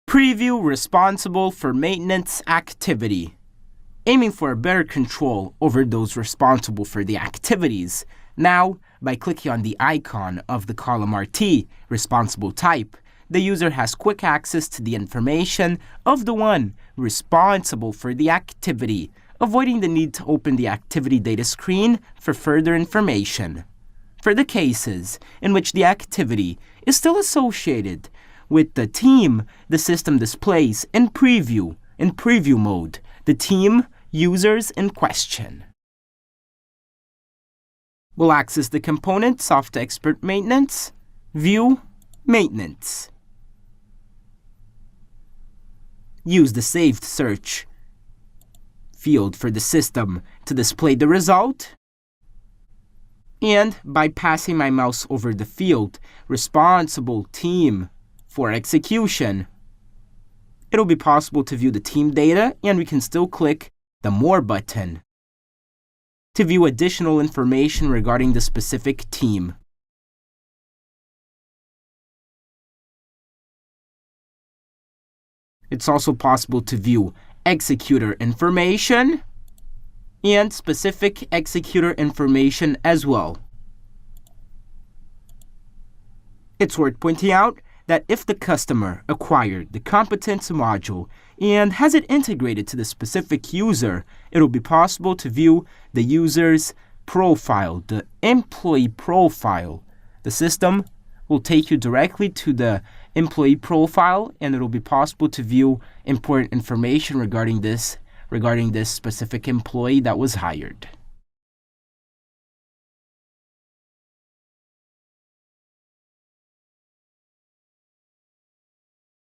Preview responsible for maintenance activity. Aiming for a better control over those responsible for the activities. Now, by clicking on the icon of the column RT, responsible type, the user has quick access to the information of the one responsible for the activity, avoiding the need to open the activity data screen for further information. For the cases in which the activity is still associated with the team, the system displays in preview mode, the team users in question. We'll access the component SoftExpert Maintenance, View Maintenance. Use the saved search field for the system to display the result. And by passing my mouse over the field, responsible team for execution, it'll be possible to view the team data, and we can still click the More button to view additional information regarding the specific team. It's also possible to view executor information and specific executor information as well. It's worth pointing out that if the customer acquired the competence module and has it integrated to the specific user, it'll be possible to view the user's profile, the employee profile. The system will take you directly to the employee profile, and it'll be possible to view important information regarding this specific employee that was hired.